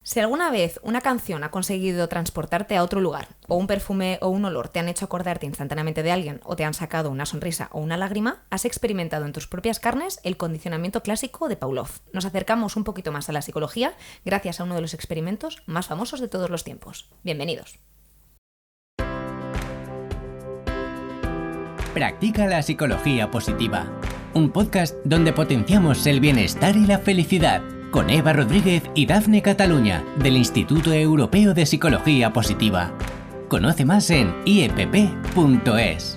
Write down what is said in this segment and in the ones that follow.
Si alguna vez una canción ha conseguido transportarte a otro lugar, o un perfume o un olor te han hecho acordarte instantáneamente de alguien, o te han sacado una sonrisa o una lágrima, has experimentado en tus propias carnes el condicionamiento clásico de Pavlov. Nos acercamos un poquito más a la psicología gracias a uno de los experimentos más famosos de todos los tiempos. Bienvenidos. Practica la psicología positiva, un podcast donde potenciamos el bienestar y la felicidad, con Eva Rodríguez y Dafne Cataluña, del Instituto Europeo de Psicología Positiva. Conoce más en iepp.es.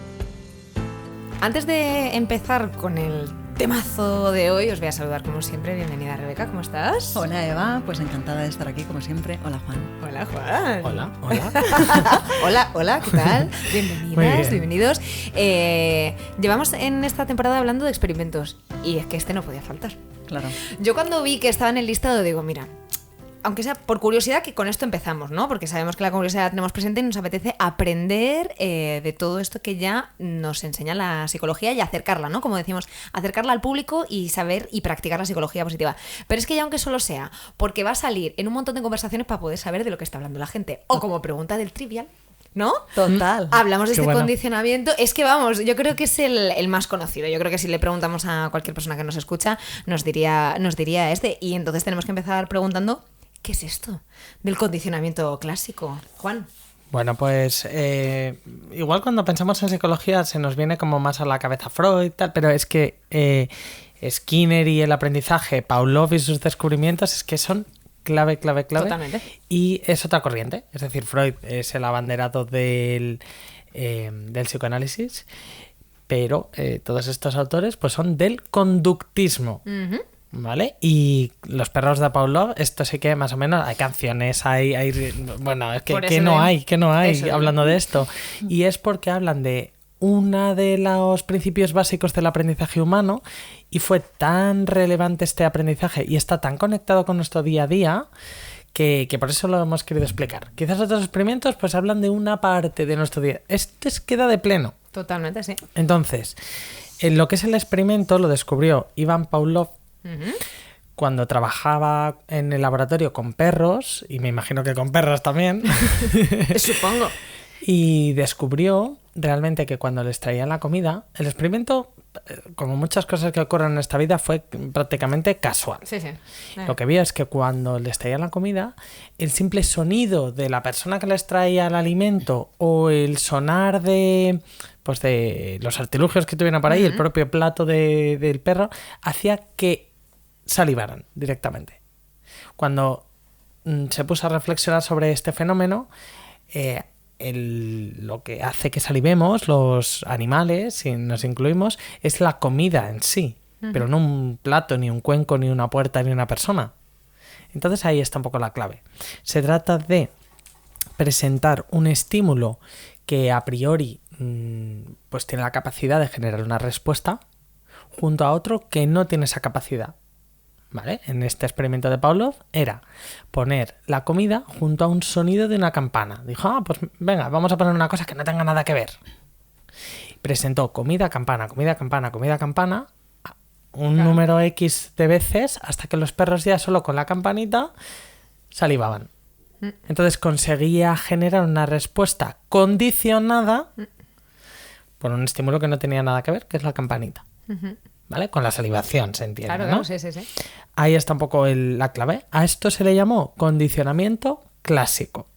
Antes de empezar con el temazo de hoy, os voy a saludar como siempre. Bienvenida, Rebeca, ¿cómo estás? Hola, Eva, pues encantada de estar aquí como siempre. Hola, Juan. Hola, Juan. Hola. Hola, ¿qué tal? Bien. Bienvenidos. Llevamos en esta temporada hablando de experimentos y es que este no podía faltar. Claro. Yo cuando vi que estaba en el listado digo, mira, aunque sea por curiosidad, que con esto empezamos, ¿no? Porque sabemos que la curiosidad la tenemos presente y nos apetece aprender de todo esto que ya nos enseña la psicología y acercarla, ¿no? Como decimos, acercarla al público y saber y practicar la psicología positiva. Pero es que ya aunque solo sea porque va a salir en un montón de conversaciones para poder saber de lo que está hablando la gente. O como pregunta del trivial, ¿no? Total. Hablamos de Qué este bueno. condicionamiento. Es que vamos, yo creo que es el más conocido. Yo creo que si le preguntamos a cualquier persona que nos escucha, nos diría este. Y entonces tenemos que empezar preguntando, ¿qué es esto del condicionamiento clásico? Juan. Bueno, pues igual cuando pensamos en psicología se nos viene como más a la cabeza Freud y tal, pero es que Skinner y el aprendizaje, Pavlov y sus descubrimientos es que son clave. Totalmente. Y es otra corriente, es decir, Freud es el abanderado del psicoanálisis, pero todos estos autores pues son del conductismo. ¿Vale? Y los perros de Pavlov, esto sí que más o menos hay canciones, bueno, es que Por ¿qué eso no de- hay? ¿Qué no hay eso de- hablando de esto? Y es porque hablan de uno de los principios básicos del aprendizaje humano y fue tan relevante este aprendizaje y está tan conectado con nuestro día a día que por eso lo hemos querido explicar. Quizás otros experimentos pues hablan de una parte de nuestro día. Este queda de pleno. Totalmente, sí. Entonces, en lo que es el experimento lo descubrió Ivan Pavlov cuando trabajaba en el laboratorio con perros, y me imagino que con perros también, Supongo. y descubrió realmente que cuando les traían la comida, el experimento, como muchas cosas que ocurren en esta vida, fue prácticamente casual. Sí. Lo que vio es que cuando les traían la comida, el simple sonido de la persona que les traía el alimento o el sonar de los artilugios que tuvieran por ahí, el propio plato del perro, hacía que salivaran directamente. Cuando se puso a reflexionar sobre este fenómeno, lo que hace que salivemos los animales, si nos incluimos, es la comida en sí, pero no un plato, ni un cuenco, ni una puerta, ni una persona. Entonces ahí está un poco la clave. Se trata de presentar un estímulo que a priori pues tiene la capacidad de generar una respuesta junto a otro que no tiene esa capacidad. ¿Vale? En este experimento de Pavlov era poner la comida junto a un sonido de una campana. Dijo, pues venga, vamos a poner una cosa que no tenga nada que ver. Presentó comida, campana, un número X de veces hasta que los perros ya solo con la campanita salivaban. Entonces conseguía generar una respuesta condicionada por un estímulo que no tenía nada que ver, que es la campanita. ¿Vale? Con la salivación, se entiende, Claro, ¿no? sí. Ahí está un poco la clave. A esto se le llamó condicionamiento clásico.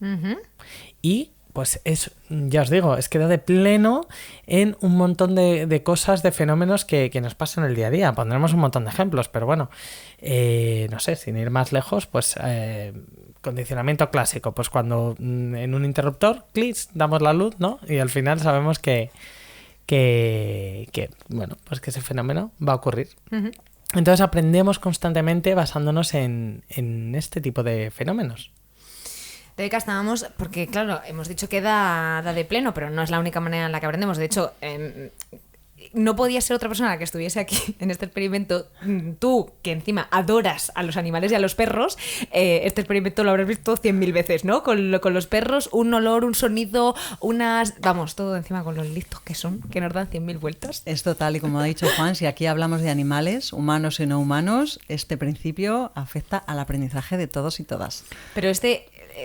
Y pues ya os digo, es que da de pleno en un montón de cosas, de fenómenos que nos pasan en el día a día. Pondremos un montón de ejemplos, pero bueno, no sé, sin ir más lejos, pues condicionamiento clásico. Pues cuando en un interruptor, clic, damos la luz, ¿no? Y al final sabemos que bueno, pues que ese fenómeno va a ocurrir. Entonces aprendemos constantemente basándonos en este tipo de fenómenos. Rebeca, estábamos, porque claro, hemos dicho que da de pleno, pero no es la única manera en la que aprendemos. De hecho, no podía ser otra persona que estuviese aquí en este experimento. Tú, que encima adoras a los animales y a los perros, este experimento lo habrás visto 100.000 veces, ¿no? Con los perros, un olor, un sonido, vamos, todo encima con los listos que son, que nos dan 100.000 vueltas. Es total, y como ha dicho Juan, si aquí hablamos de animales, humanos y no humanos, este principio afecta al aprendizaje de todos y todas. Pero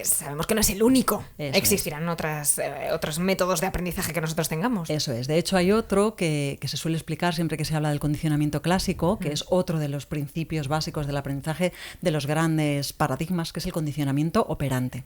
sabemos que no es el único. Eso Existirán otros métodos de aprendizaje que nosotros tengamos. Eso es. De hecho, hay otro que se suele explicar siempre que se habla del condicionamiento clásico, que es otro de los principios básicos del aprendizaje, de los grandes paradigmas, que es el condicionamiento operante.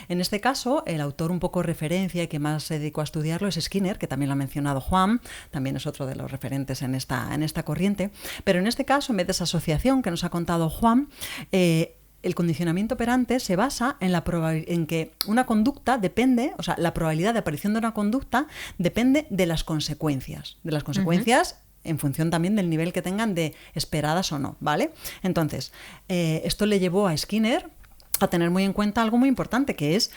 En este caso, el autor un poco referencia y que más se dedicó a estudiarlo es Skinner, que también lo ha mencionado Juan, también es otro de los referentes en esta corriente. Pero en este caso, en vez de esa asociación que nos ha contado Juan, el condicionamiento operante se basa en que una conducta depende, o sea, la probabilidad de aparición de una conducta depende de las consecuencias. De las consecuencias en función también del nivel que tengan de esperadas o no, ¿vale? Entonces, esto le llevó a Skinner a tener muy en cuenta algo muy importante, que es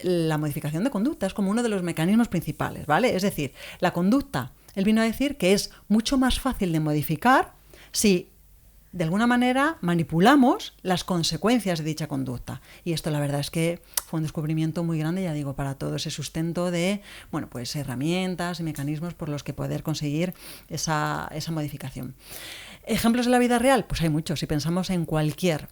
la modificación de conducta. Es como uno de los mecanismos principales, ¿vale? Es decir, la conducta, él vino a decir que es mucho más fácil de modificar si de alguna manera manipulamos las consecuencias de dicha conducta. Y esto la verdad es que fue un descubrimiento muy grande, ya digo, para todo ese sustento de, bueno, pues herramientas y mecanismos por los que poder conseguir esa modificación. ¿Ejemplos de la vida real? Pues hay muchos. Si pensamos en cualquier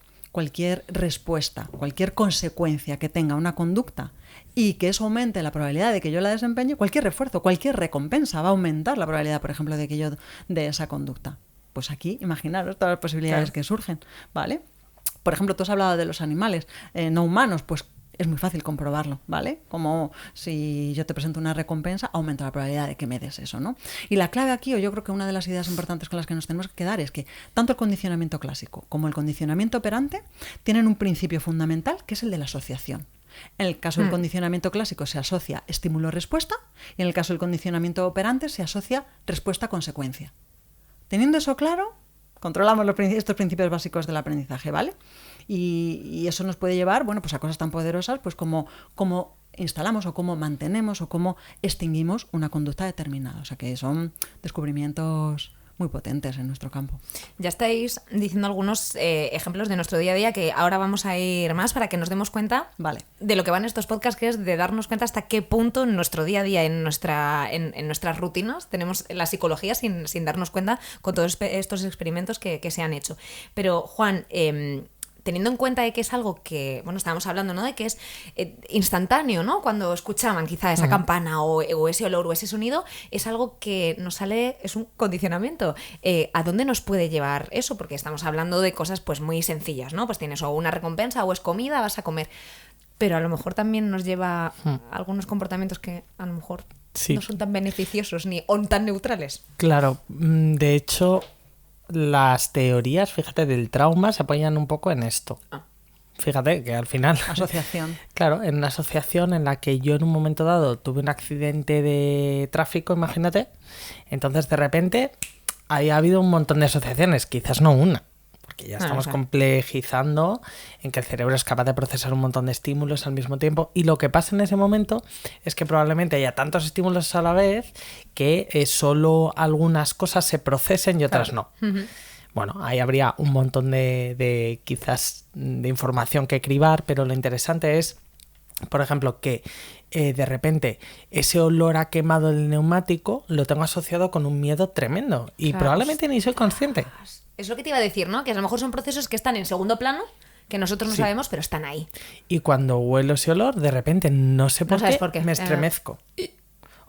respuesta, cualquier consecuencia que tenga una conducta y que eso aumente la probabilidad de que yo la desempeñe, cualquier refuerzo, cualquier recompensa va a aumentar la probabilidad, por ejemplo, de que yo dé esa conducta. Pues aquí, imaginaros todas las posibilidades que surgen, ¿vale? Por ejemplo, tú has hablado de los animales no humanos, pues es muy fácil comprobarlo, ¿vale? Como si yo te presento una recompensa, aumenta la probabilidad de que me des eso, ¿no? Y la clave aquí, o yo creo que una de las ideas importantes con las que nos tenemos que quedar, es que tanto el condicionamiento clásico como el condicionamiento operante tienen un principio fundamental, que es el de la asociación. En el caso del condicionamiento clásico se asocia estímulo-respuesta, y en el caso del condicionamiento operante se asocia respuesta-consecuencia. Teniendo eso claro, controlamos estos principios básicos del aprendizaje, ¿vale? Y eso nos puede llevar, bueno, pues a cosas tan poderosas, pues como cómo instalamos o cómo mantenemos o cómo extinguimos una conducta determinada. O sea que son descubrimientos muy potentes en nuestro campo. Ya estáis diciendo algunos ejemplos de nuestro día a día, que ahora vamos a ir más para que nos demos cuenta de lo que van estos podcasts, que es de darnos cuenta hasta qué punto en nuestro día a día, en nuestras rutinas, tenemos la psicología sin darnos cuenta con todos estos experimentos que se han hecho. Pero, Juan, teniendo en cuenta de que es algo que, bueno, estábamos hablando, ¿no? De que es instantáneo, ¿no? Cuando escuchaban quizá esa campana o ese olor o ese sonido, es algo que nos sale, es un condicionamiento. ¿A dónde nos puede llevar eso? Porque estamos hablando de cosas pues muy sencillas, ¿no? Pues tienes o una recompensa o es comida, vas a comer. Pero a lo mejor también nos lleva a algunos comportamientos que a lo mejor no son tan beneficiosos ni tan neutrales. Claro, de hecho, las teorías, fíjate, del trauma se apoyan un poco en esto. Fíjate que al final... Asociación. Claro, en una asociación en la que yo en un momento dado tuve un accidente de tráfico, imagínate. Entonces, de repente, ahí ha habido un montón de asociaciones, quizás no una. Porque ya estamos complejizando en que el cerebro es capaz de procesar un montón de estímulos al mismo tiempo. Y lo que pasa en ese momento es que probablemente haya tantos estímulos a la vez que solo algunas cosas se procesen y otras no. Bueno, ahí habría un montón de quizás de información que cribar, pero lo interesante es, por ejemplo, que de repente ese olor a quemado del neumático lo tengo asociado con un miedo tremendo y probablemente ni soy consciente. Es lo que te iba a decir, ¿no? Que a lo mejor son procesos que están en segundo plano, que nosotros no sabemos, pero están ahí. Y cuando huelo ese olor, de repente no sé por qué me estremezco.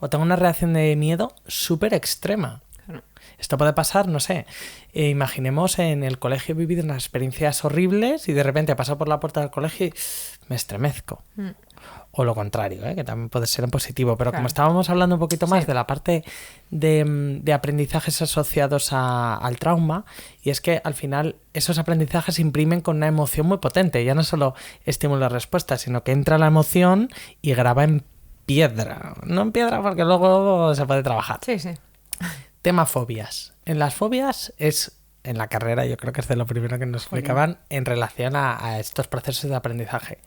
O tengo una reacción de miedo súper extrema. Claro. Esto puede pasar, no sé, imaginemos en el colegio he vivido unas experiencias horribles y de repente paso por la puerta del colegio y me estremezco. O lo contrario, que también puede ser en positivo. Pero como estábamos hablando un poquito más de la parte de aprendizajes asociados al trauma, y es que al final esos aprendizajes se imprimen con una emoción muy potente. Ya no solo estímulo-respuesta, sino que entra la emoción y graba en piedra. No en piedra porque luego se puede trabajar. Sí, sí. Tema fobias. En las fobias en la carrera yo creo que es de lo primero que nos explicaban en relación a estos procesos de aprendizaje.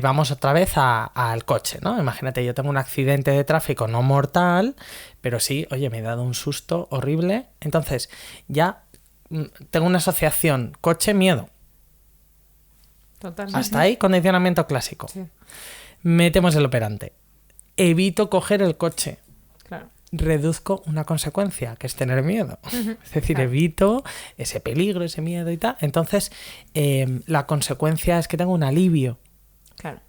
vamos otra vez al coche, ¿no? Imagínate, yo tengo un accidente de tráfico no mortal, pero sí, oye, me he dado un susto horrible. Entonces, ya tengo una asociación coche-miedo. Totalmente. Hasta ahí, condicionamiento clásico. Sí, Metemos el operante. Evito coger el coche. claro. Reduzco una consecuencia, que es tener miedo. Es decir, claro. evito ese peligro, ese miedo y tal. Entonces, la consecuencia es que tengo un alivio. Claro.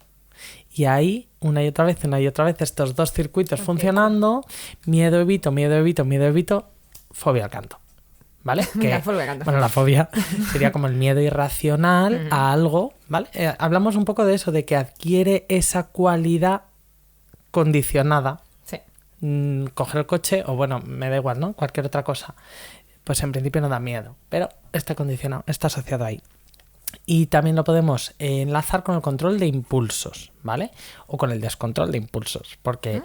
Y ahí, una y otra vez, estos dos circuitos funcionando, miedo, evito, fobia al canto. ¿Vale? La fobia al canto. Bueno, la fobia sería como el miedo irracional a algo, ¿vale? Hablamos un poco de eso, de que adquiere esa cualidad condicionada. Sí. Coger el coche, o bueno, me da igual, ¿no? Cualquier otra cosa. Pues en principio no da miedo, pero está condicionado, está asociado ahí. Y también lo podemos enlazar con el control de impulsos, ¿vale? O con el descontrol de impulsos, porque,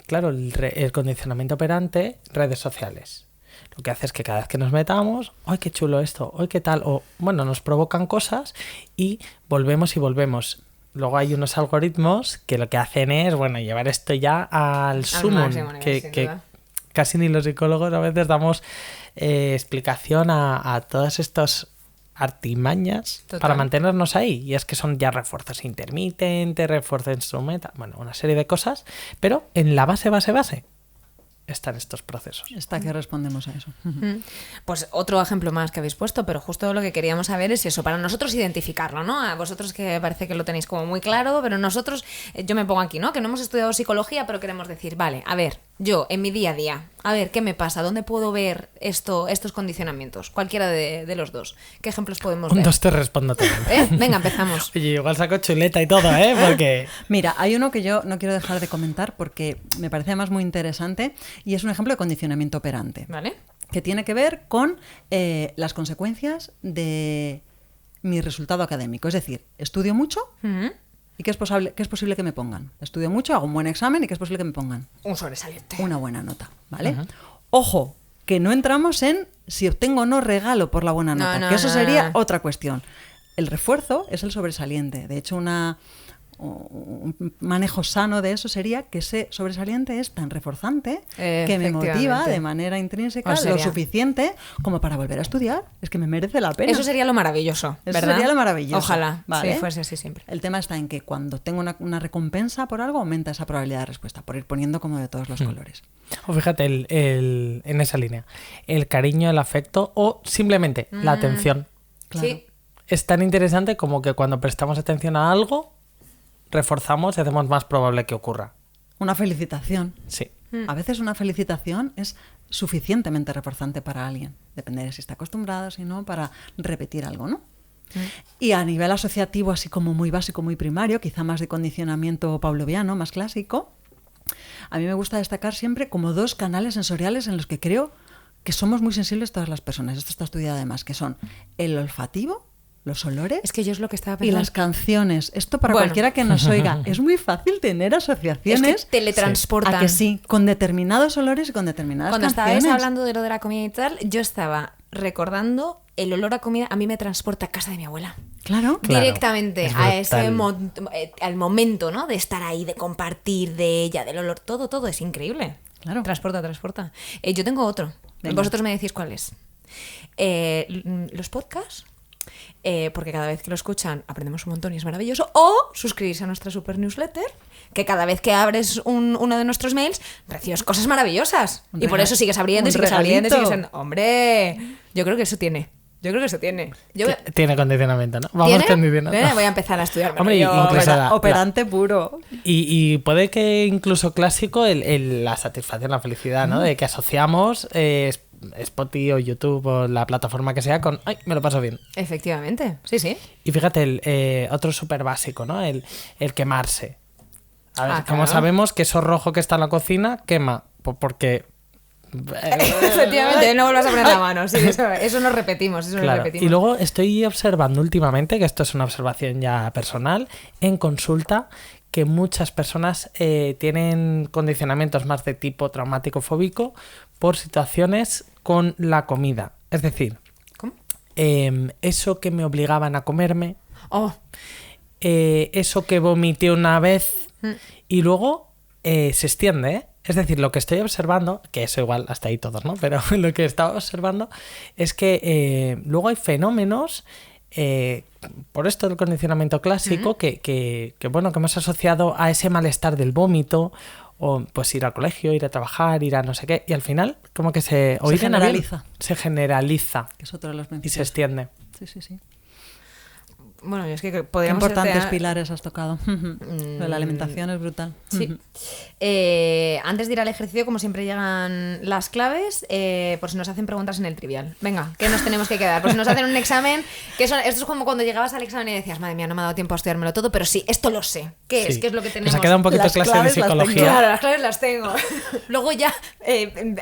claro, el condicionamiento operante, redes sociales. Lo que hace es que cada vez que nos metamos, ¡ay, qué chulo esto! ¡Ay, qué tal! O, bueno, nos provocan cosas y volvemos y volvemos. Luego hay unos algoritmos que lo que hacen es, bueno, llevar esto ya al sumum, máximo nivel, sin que duda. casi ni los psicólogos a veces damos explicación a todas estas artimañas Total. para mantenernos ahí. Y es que son ya refuerzos intermitentes, refuerzo instrumental, bueno, una serie de cosas, pero en la base están estos procesos. Está que respondemos a eso. Pues otro ejemplo más que habéis puesto, pero justo lo que queríamos saber es eso, para nosotros identificarlo, ¿no? A vosotros que parece que lo tenéis como muy claro, pero nosotros, yo me pongo aquí, ¿no? Que no hemos estudiado psicología, pero queremos decir, vale, a ver, yo en mi día a día, a ver, ¿qué me pasa? ¿Dónde puedo ver estos condicionamientos? Cualquiera de los dos. ¿Qué ejemplos podemos Un, ver? dos, te respondo todo. Venga, empezamos. Oye, igual saco chuleta y todo, ¿eh? Porque... Mira, hay uno que yo no quiero dejar de comentar porque me parece además muy interesante y es un ejemplo de condicionamiento operante, ¿Vale? que tiene que ver con las consecuencias de mi resultado académico. Es decir, estudio mucho Ujú. y ¿qué es posible que me pongan? Estudio mucho, hago un buen examen y ¿qué es posible que me pongan? Un sobresaliente. Una buena nota, ¿vale? Ojo, que no entramos en si obtengo o no regalo por la buena No, nota, no, que eso no, sería no. otra cuestión. El refuerzo es el sobresaliente. De hecho, un manejo sano de eso sería que ese sobresaliente es tan reforzante que me motiva Efectivamente. de manera intrínseca O sería- lo suficiente como para volver a estudiar. Es que me merece la pena. Eso sería lo maravilloso, Eso ¿verdad? sería lo maravilloso. Ojalá, ¿vale? sí, fuese así siempre. El tema está en que cuando tengo una recompensa por algo, aumenta esa probabilidad de respuesta, por ir poniendo como de todos los colores. O fíjate, en esa línea, el cariño, el afecto o simplemente la atención. Claro. Sí, Es tan interesante como que cuando prestamos atención a algo, reforzamos y hacemos más probable que ocurra. Una felicitación. Sí. A veces una felicitación es suficientemente reforzante para alguien. Depende de si está acostumbrado, si no, para repetir algo, ¿no? Y a nivel asociativo, así como muy básico, muy primario, quizá más de condicionamiento pavloviano, más clásico, a mí me gusta destacar siempre como dos canales sensoriales en los que creo que somos muy sensibles todas las personas. Esto está estudiado además, que son el olfativo, los olores es que yo es lo que estaba y pensando. las canciones. Esto para Bueno. cualquiera que nos oiga. Es muy fácil tener Es asociaciones que teletransportan. a que sí, con determinados olores y con determinadas Cuando canciones. estabais hablando de lo de la comida y tal, yo estaba recordando el olor a comida, a mí me transporta a casa de mi abuela. Claro. Claro, Directamente es a ese brutal. al momento, ¿no? De estar ahí, de compartir, de ella, del olor, todo es increíble. Claro. Transporta. Yo tengo otro. Venga. Vosotros me decís cuál es. Los podcasts. Porque cada vez que lo escuchan aprendemos un montón y es maravilloso. O suscribirse a nuestra super newsletter, que cada vez que abres uno de nuestros mails recibes cosas maravillosas. Un Y por rega- eso sigues abriendo y un sigues abriendo y regalito. sigues... ¡Hombre! Yo creo que eso tiene. Yo Tiene condicionamiento, ¿no? Vamos condicionando. Voy a empezar a estudiar. Hombre, yo, incluso ¿verdad? la- Operante puro. Y puede que incluso clásico la satisfacción, la felicidad, ¿no? De que asociamos Spotify o YouTube o la plataforma que sea con ¡ay, me lo paso bien! Efectivamente, sí. Y fíjate, otro súper básico, ¿no? El quemarse. A ver, Ah, ¿cómo claro. sabemos que eso rojo que está en la cocina quema? Porque... Efectivamente, no vuelvas a poner la mano. Sí, eso nos repetimos, Claro. Y luego estoy observando últimamente, que esto es una observación ya personal, en consulta, que muchas personas tienen condicionamientos más de tipo traumático fóbico por situaciones con la comida. Es decir, ¿Cómo? eso que me obligaban a comerme, Oh, eso que vomité una vez y luego se extiende, ¿eh? Es decir, lo que estoy observando, que eso igual hasta ahí todos, ¿no? Pero lo que estaba observando es que luego hay fenómenos, por esto del condicionamiento clásico, que hemos asociado a ese malestar del vómito, o pues ir al colegio, ir a trabajar, ir a no sé qué, y al final como que se generaliza. Se generaliza. Que es otro de los Y principios. se extiende. Sí. Bueno, es que Qué podríamos... importantes pilares has tocado. Lo de la alimentación es brutal. Sí. Antes de ir al ejercicio, como siempre, llegan las claves, por si nos hacen preguntas en el trivial. Venga, ¿qué nos tenemos que quedar? Por si nos hacen un examen, esto es como cuando llegabas al examen y decías, madre mía, no me ha dado tiempo a estudiármelo todo, pero sí, esto lo sé. ¿Qué es? Sí. ¿Qué es lo que tenemos? Nos ha quedado un poquito Las clase de claves las tengo. psicología. Claro, las claves las tengo. Luego ya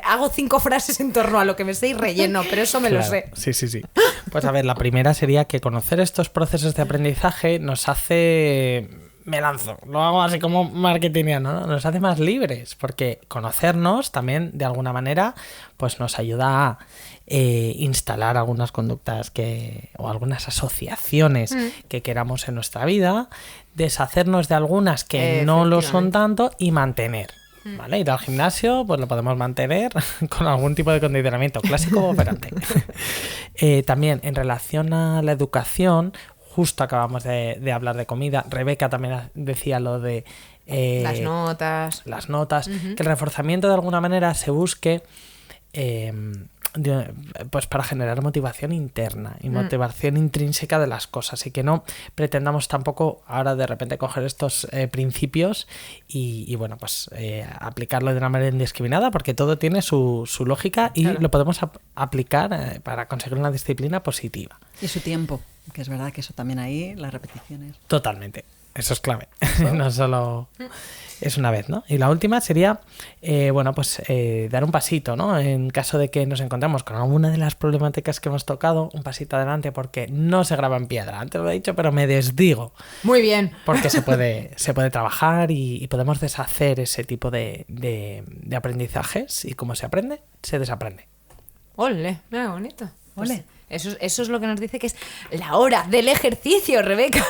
hago 5 frases en torno a lo que me sé y relleno, pero eso me lo Claro, sé. Sí. Pues a ver, la primera sería que conocer estos procesos de aprendizaje nos hace... Me lanzo, lo hago así como marketingiano, ¿no? Nos hace más libres, porque conocernos también, de alguna manera, pues nos ayuda a instalar algunas conductas o algunas asociaciones que queramos en nuestra vida, deshacernos de algunas que no lo son tanto y mantener. ¿Vale? Ir al gimnasio, pues lo podemos mantener con algún tipo de condicionamiento clásico o operante. También en relación a la educación, justo acabamos de hablar de comida. Rebeca también decía lo de Las notas. que el reforzamiento de alguna manera se busque pues para generar motivación interna y motivación intrínseca de las cosas, y que no pretendamos tampoco ahora de repente coger estos principios y bueno, pues aplicarlo de una manera indiscriminada, porque todo tiene su lógica y Claro. lo podemos aplicar para conseguir una disciplina positiva. Y su tiempo, que es verdad que eso también ahí, las repeticiones. Totalmente. Eso es clave. No solo es una vez, ¿no? Y la última sería, dar un pasito, ¿no? En caso de que nos encontremos con alguna de las problemáticas que hemos tocado, un pasito adelante, porque no se graba en piedra. Antes lo he dicho, pero me desdigo. Muy bien. Porque se puede trabajar y podemos deshacer ese tipo de aprendizajes. Y como se aprende, se desaprende. Ole, mira qué bonito. Pues Ole. eso es lo que nos dice que es la hora del ejercicio, Rebeca.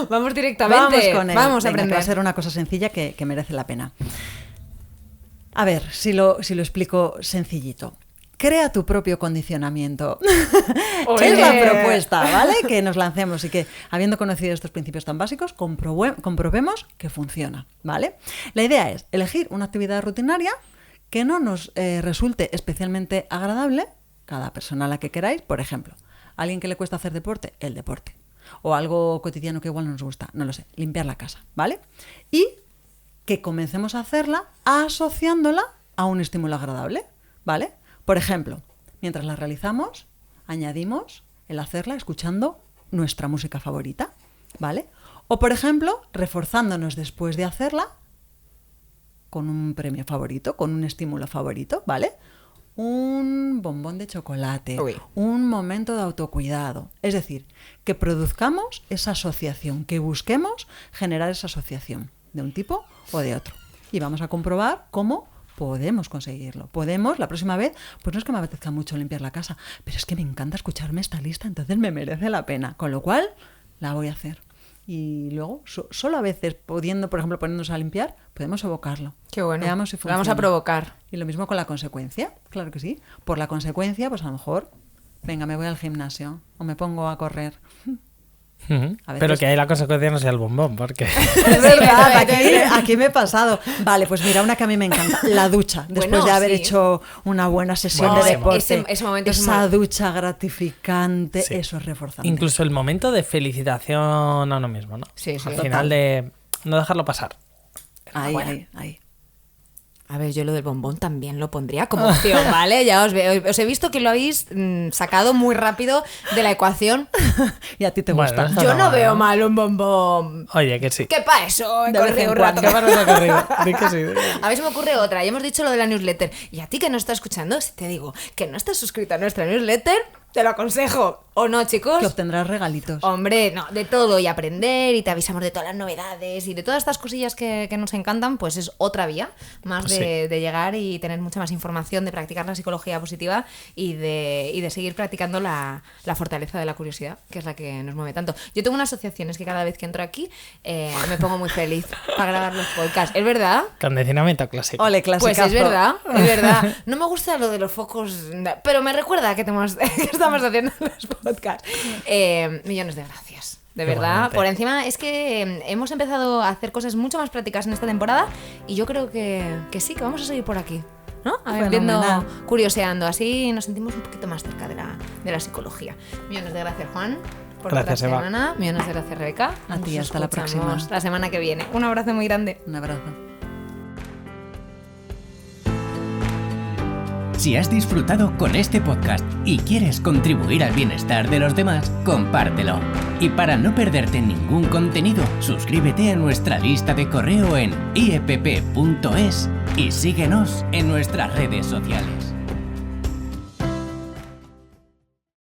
Vamos directamente. Vamos con él. Vamos a Venga, que aprender. va a ser una cosa sencilla que merece la pena. A ver, si lo explico sencillito. Crea tu propio condicionamiento. Ole. Es la propuesta, ¿vale? Que nos lancemos y que, habiendo conocido estos principios tan básicos, comprobemos que funciona, ¿vale? La idea es elegir una actividad rutinaria que no nos resulte especialmente agradable, cada persona a la que queráis. Por ejemplo, a alguien que le cuesta hacer deporte, el deporte. O algo cotidiano que igual no nos gusta, no lo sé, limpiar la casa, ¿vale? Y que comencemos a hacerla asociándola a un estímulo agradable, ¿vale? Por ejemplo, mientras la realizamos, añadimos el hacerla escuchando nuestra música favorita, ¿vale? O, por ejemplo, reforzándonos después de hacerla con un premio favorito, con un estímulo favorito, ¿vale? Un bombón de chocolate, Uy. un momento de autocuidado. Es decir, que produzcamos esa asociación, que busquemos generar esa asociación de un tipo o de otro. Y vamos a comprobar cómo podemos conseguirlo. Podemos, la próxima vez, pues no es que me apetezca mucho limpiar la casa, pero es que me encanta escucharme esta lista, entonces me merece la pena. Con lo cual, la voy a hacer. Y luego, solo a veces, pudiendo, por ejemplo, poniéndonos a limpiar, podemos evocarlo. Qué bueno. Veamos si funciona. Vamos a provocar. Y lo mismo con la consecuencia, claro que sí. Por la consecuencia, pues a lo mejor, venga, me voy al gimnasio o me pongo a correr. A veces- Pero que ahí la consecuencia no sea el bombón, porque... Es verdad, aquí me he pasado. Vale, pues mira, una que a mí me encanta, la ducha. Después Bueno, de haber sí. hecho una buena sesión Buenísimo. de deporte. Ese momento es esa un ducha gratificante, Sí. eso es reforzante. Incluso el momento de felicitación a uno mismo, ¿no? Sí, sí. Al Total. final de no dejarlo pasar. Ahí, Bueno. ahí. A ver, yo lo del bombón también lo pondría como opción, ¿vale? Ya os veo. Os he visto que lo habéis sacado muy rápido de la ecuación. Y a ti te Bueno, gusta. está Yo no mal, veo ¿no? mal un bombón. Oye, que sí. ¿Qué pa' eso? He De vez corrido en un rato. cuando. ¿Qué paros ha corrido? Di que sí, di que sí. A ver si me ocurre otra. Ya hemos dicho lo de la newsletter. Y a ti que no estás escuchando, si te digo que no estás suscrito a nuestra newsletter, te lo aconsejo. ¿O no, chicos? Que obtendrás regalitos. Hombre, no, de todo y aprender y te avisamos de todas las novedades y de todas estas cosillas que nos encantan, pues es otra vía más de llegar y tener mucha más información, de practicar la psicología positiva y de seguir practicando la fortaleza de la curiosidad, que es la que nos mueve tanto. Yo tengo una asociación, es que cada vez que entro aquí me pongo muy feliz para grabar los podcasts. ¿Es verdad? Condicionamiento clásico. Ole, Pues clasicazo. es verdad, es verdad. No me gusta lo de los focos, pero me recuerda que estamos haciendo los podcasts. Millones de gracias. De verdad, Igualmente. por encima es que hemos empezado a hacer cosas mucho más prácticas en esta temporada y yo creo que sí, que vamos a seguir por aquí, ¿no? Fenomenal. Curioseando, así nos sentimos un poquito más cerca de la psicología. Millones de gracias, Juan, por Gracias, otra Eva. semana. Millones de gracias, Rebeca. A ti, Nos hasta la escuchamos próxima. la semana que viene. Un abrazo muy grande. Un abrazo. Si has disfrutado con este podcast y quieres contribuir al bienestar de los demás, compártelo. Y para no perderte ningún contenido, suscríbete a nuestra lista de correo en iepp.es y síguenos en nuestras redes sociales.